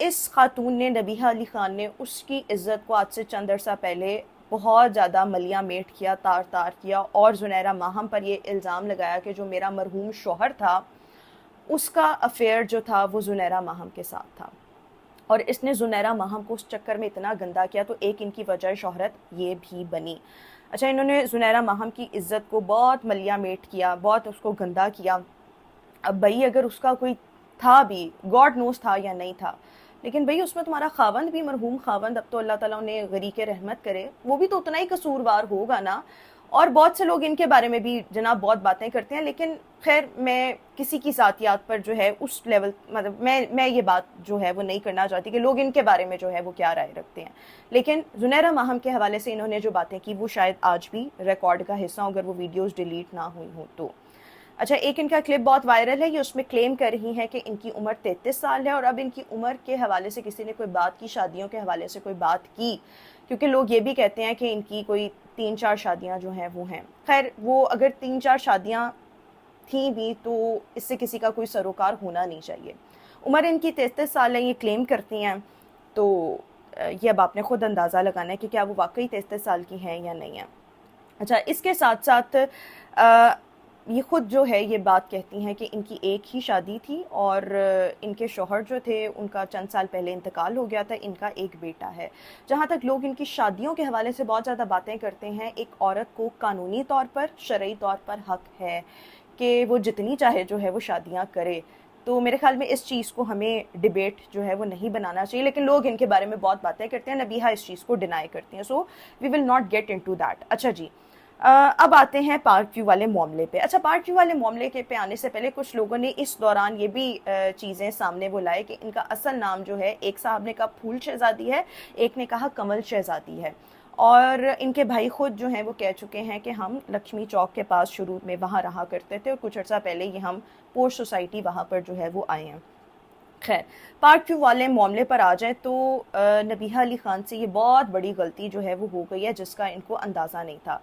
اس خاتون نے, نبیہہ علی خان نے, اس کی عزت کو آج سے چند عرصہ پہلے بہت زیادہ ملیاں میٹ کیا, تار تار کیا, اور زنیرہ ماہم پر یہ الزام لگایا کہ جو میرا مرحوم شوہر تھا اس کا افیئر جو تھا وہ زنیرہ ماہم کے ساتھ تھا, اور اس نے زنیرہ ماہم کو اس چکر میں اتنا گندا کیا, تو ایک ان کی وجہ شہرت یہ بھی بنی. اچھا, انہوں نے زنیرہ ماہم کی عزت کو بہت ملیاں میٹ کیا, بہت اس کو گندا کیا. اب بھائی اگر اس کا کوئی تھا بھی, گاڈ نوز تھا یا نہیں تھا, لیکن بھئی اس میں تمہارا خاوند بھی, مرحوم خاوند, اب تو اللہ تعالیٰ انہیں غریق رحمت کرے, وہ بھی تو اتنا ہی قصوروار ہوگا نا. اور بہت سے لوگ ان کے بارے میں بھی جناب بہت باتیں کرتے ہیں, لیکن خیر میں کسی کی ذاتیات پر جو ہے اس لیول, مطلب میں یہ بات جو ہے وہ نہیں کرنا چاہتی کہ لوگ ان کے بارے میں جو ہے وہ کیا رائے رکھتے ہیں. لیکن زنیرہ ماہم کے حوالے سے انہوں نے جو باتیں کی وہ شاید آج بھی ریکارڈ کا حصہ ہوں, اگر وہ ویڈیوز ڈیلیٹ نہ ہوئی ہوں تو. اچھا, ایک ان کا کلپ بہت وائرل ہے, یہ اس میں کلیم کر رہی ہیں کہ ان کی عمر 33 سال ہے, اور اب ان کی عمر کے حوالے سے کسی نے کوئی بات کی, شادیوں کے حوالے سے کوئی بات کی, کیونکہ لوگ یہ بھی کہتے ہیں کہ ان کی کوئی 3-4 شادیاں جو ہیں وہ ہیں. خیر وہ اگر 3-4 شادیاں تھیں بھی تو اس سے کسی کا کوئی سروکار ہونا نہیں چاہیے. عمر ان کی 33 سال ہے, یہ کلیم کرتی ہیں, تو یہ اب آپ نے خود اندازہ لگانا ہے کہ کیا وہ واقعی 33 سال کی ہیں یا نہیں ہیں. اچھا, اس کے ساتھ ساتھ یہ خود جو ہے یہ بات کہتی ہیں کہ ان کی ایک ہی شادی تھی, اور ان کے شوہر جو تھے ان کا چند سال پہلے انتقال ہو گیا تھا, ان کا ایک بیٹا ہے. جہاں تک لوگ ان کی شادیوں کے حوالے سے بہت زیادہ باتیں کرتے ہیں, ایک عورت کو قانونی طور پر, شرعی طور پر حق ہے کہ وہ جتنی چاہے جو ہے وہ شادیاں کرے, تو میرے خیال میں اس چیز کو ہمیں ڈیبیٹ جو ہے وہ نہیں بنانا چاہیے, لیکن لوگ ان کے بارے میں بہت باتیں کرتے ہیں, نبیہہ اس چیز کو ڈینائی کرتی ہیں, so we will not get into that. اچھا جی, اب آتے ہیں پارٹ ویو والے معاملے پہ. اچھا, پارٹ ویو والے معاملے کے پہ آنے سے پہلے کچھ لوگوں نے اس دوران یہ بھی چیزیں سامنے وہ لائے کہ ان کا اصل نام جو ہے, ایک صاحب نے کہا پھول شہزادی ہے, ایک نے کہا کمل شہزادی ہے, اور ان کے بھائی خود جو ہیں وہ کہہ چکے ہیں کہ ہم لکشمی چوک کے پاس شروع میں وہاں رہا کرتے تھے, اور کچھ عرصہ پہلے یہ ہم پوش سوسائٹی وہاں پر جو ہے وہ آئے ہیں. خیر, پارٹ 2 والے معاملے پر آ جائیں تو نبیہہ علی خان سے یہ بہت بڑی غلطی جو ہے وہ ہو گئی ہے, جس کا ان کو اندازہ نہیں تھا.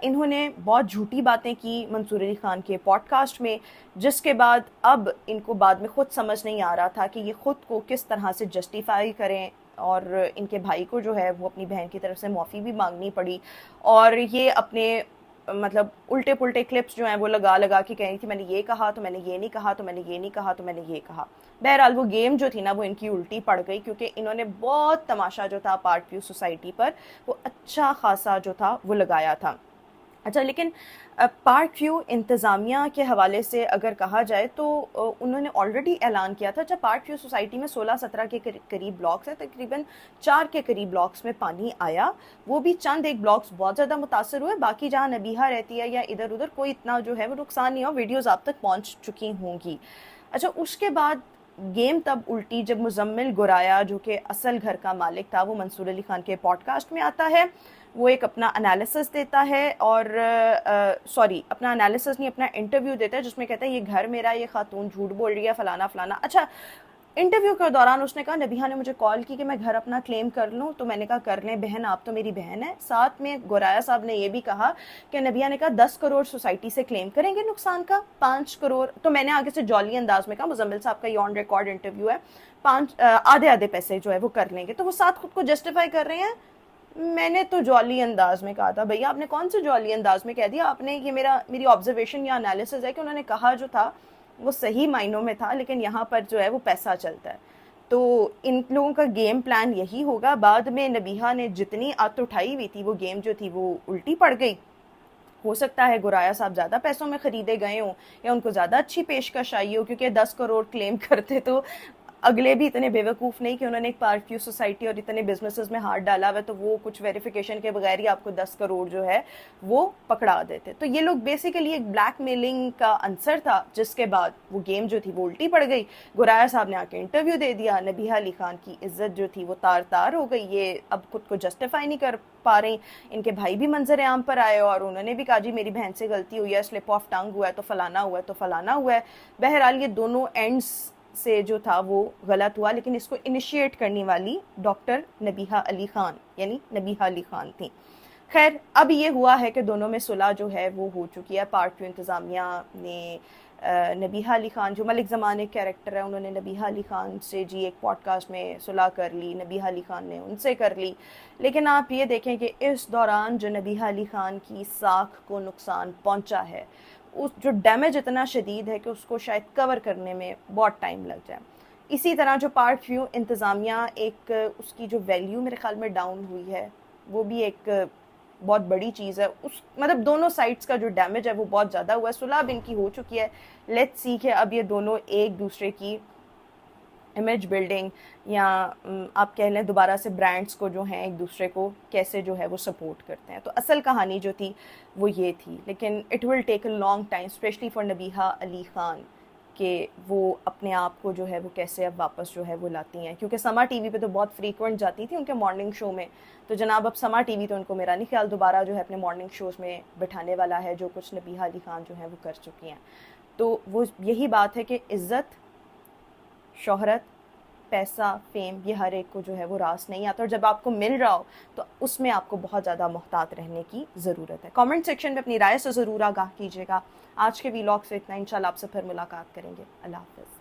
انہوں نے بہت جھوٹی باتیں کی منصور علی خان کے پوڈ کاسٹ میں, جس کے بعد اب ان کو بعد میں خود سمجھ نہیں آ رہا تھا کہ یہ خود کو کس طرح سے جسٹیفائی کریں, اور ان کے بھائی کو جو ہے وہ اپنی بہن کی طرف سے معافی بھی مانگنی پڑی, اور یہ اپنے مطلب الٹے پلٹے کلپس جو ہیں وہ لگا لگا کے کہیں کہ میں نے یہ کہا تو میں نے یہ نہیں کہا, تو میں نے یہ نہیں کہا تو میں نے یہ کہا. بہرحال وہ گیم جو تھی نا وہ ان کی الٹی پڑ گئی, کیونکہ انہوں نے بہت تماشا جو تھا پارٹ ویو سوسائٹی پر وہ اچھا خاصا جو تھا وہ لگایا تھا. اچھا, لیکن پارٹ ویو انتظامیہ کے حوالے سے اگر کہا جائے تو انہوں نے آلریڈی اعلان کیا تھا. جب پارٹ ویو سوسائٹی میں 16-17 کے قریب بلاکس ہیں, تقریباً 4 کے قریب بلاکس میں پانی آیا, وہ بھی چند ایک بلاکس بہت زیادہ متاثر ہوئے, باقی جہاں نبیہہ رہتی ہے یا ادھر ادھر کوئی اتنا جو ہے وہ نقصان نہیں ہوا, ویڈیوز آپ تک پہنچ چکی ہوں گی. اچھا, اس کے بعد گیم تب الٹی جب مزمل گرایا جو کہ اصل گھر کا مالک تھا, وہ منصور علی خان کے پوڈ کاسٹ میں آتا ہے, وہ ایک اپنا انالیسس دیتا ہے, اور اپنا انالیسس نہیں, اپنا انٹرویو دیتا ہے, جس میں کہتا ہے یہ گھر میرا, یہ خاتون جھوٹ بول رہی ہے, فلانا فلانا. اچھا, انٹرویو کے دوران اس نے کہا نبیہہ نے مجھے کال کی کہ میں گھر اپنا کلیم کر لوں, تو میں نے کہا کر لیں بہن, آپ تو میری بہن ہے. ساتھ میں گورایا صاحب نے یہ بھی کہا کہ نبیہہ نے کہا 10 کروڑ سوسائٹی سے کلیم کریں گے نقصان کا, 5 کروڑ. تو میں نے آگے سے جولی انداز میں کہا, مزمل صاحب کا یہ آن ریکارڈ انٹرویو ہے, آدھے پیسے جو ہے وہ کر لیں گے. تو وہ ساتھ خود کو جسٹیفائی کر رہے ہیں. میں نے تو جولی انداز میں کہا تھا, بھیا آپ نے کون سے جولی انداز میں کہہ دیا, آپ نے یہ میری آبزرویشن یا انالیسز ہے کہ انہوں نے کہا جو تھا وہ صحیح معنوں میں تھا, لیکن یہاں پر جو ہے وہ پیسہ چلتا ہے. تو ان لوگوں کا گیم پلان یہی ہوگا. بعد میں نبیہہ نے جتنی آت اٹھائی ہوئی تھی وہ گیم جو تھی وہ الٹی پڑ گئی. ہو سکتا ہے گورایا صاحب زیادہ پیسوں میں خریدے گئے ہوں, یا ان کو زیادہ اچھی پیشکش آئی ہو, کیونکہ 10 کروڑ کلیم کرتے تو اگلے بھی اتنے بے وقوف نہیں کہ انہوں نے ایک پارٹ ویو سوسائٹی اور اتنے بزنسز میں ہاتھ ڈالا ہوا ہے تو وہ کچھ ویریفیکیشن کے بغیر ہی آپ کو 10 کروڑ جو ہے وہ پکڑا دیتے. تو یہ لوگ بیسیکلی ایک بلیک میلنگ کا عنصر تھا, جس کے بعد وہ گیم جو تھی وہ الٹی پڑ گئی. گورایا صاحب نے آ کے انٹرویو دے دیا, نبیہہ علی خان کی عزت جو تھی وہ تار تار ہو گئی, یہ اب خود کو جسٹیفائی نہیں کر پا رہی. ان کے بھائی بھی منظر عام پر آئے اور انہوں نے بھی کہا جی میری بہن سے غلطی ہوئی ہے, سلپ آف ٹنگ ہوا ہے, تو فلانا ہوا ہے, تو فلانا ہوا ہے. بہرحال یہ دونوں اینڈز سے جو تھا وہ غلط ہوا, لیکن اس کو انیشیٹ کرنے والی ڈاکٹر نبیہہ علی خان یعنی نبیہہ علی خان تھیں. خیر, اب یہ ہوا ہے کہ دونوں میں صلح جو ہے وہ ہو چکی ہے. پارٹ 2 انتظامیہ نے نبیہہ علی خان جو ملک زمان ایک کیریکٹر ہے، انہوں نے نبیہہ علی خان سے جی ایک پوڈ کاسٹ میں صلح کر لی، نبیہہ علی خان نے ان سے کر لی، لیکن آپ یہ دیکھیں کہ اس دوران جو نبیہہ علی خان کی ساکھ کو نقصان پہنچا ہے، اس جو ڈیمیج اتنا شدید ہے کہ اس کو شاید کور کرنے میں بہت ٹائم لگ جائے۔ اسی طرح جو پارٹ ویو انتظامیہ ایک اس کی جو ویلیو میرے خیال میں ڈاؤن ہوئی ہے، وہ بھی ایک بہت بڑی چیز ہے۔ اس مطلب دونوں سائٹس کا جو ڈیمیج ہے وہ بہت زیادہ ہوا ہے۔ صلح اب ان کی ہو چکی ہے، لیٹس سی کہ اب یہ دونوں ایک دوسرے کی امیج بلڈنگ یا آپ کہہ لیں دوبارہ سے برانڈس کو جو ہیں ایک دوسرے کو کیسے جو ہے وہ سپورٹ کرتے ہیں۔ تو اصل کہانی جو تھی وہ یہ تھی، لیکن it will take a long time especially for Nabiha Ali Khan کہ وہ اپنے آپ کو جو ہے وہ کیسے اب واپس جو ہے وہ لاتی ہیں، کیونکہ سما ٹی وی پہ تو بہت فریکوینٹ جاتی تھی ان کے مارننگ شو میں، تو جناب اب سما ٹی وی تو ان کو میرا نہیں خیال دوبارہ جو ہے اپنے مارننگ شوز میں بٹھانے والا ہے، جو کچھ نبیہہ علی خان جو ہیں وہ کر چکی ہیں۔ تو وہ یہی بات ہے کہ عزت، شہرت، پیسہ، فیم، یہ ہر ایک کو جو ہے وہ راس نہیں آتا، اور جب آپ کو مل رہا ہو تو اس میں آپ کو بہت زیادہ محتاط رہنے کی ضرورت ہے۔ کامنٹ سیکشن میں اپنی رائے سے ضرور آگاہ کیجیے گا۔ آج کے ویلاگ سے اتنا، انشاءاللہ آپ سے پھر ملاقات کریں گے۔ اللہ حافظ۔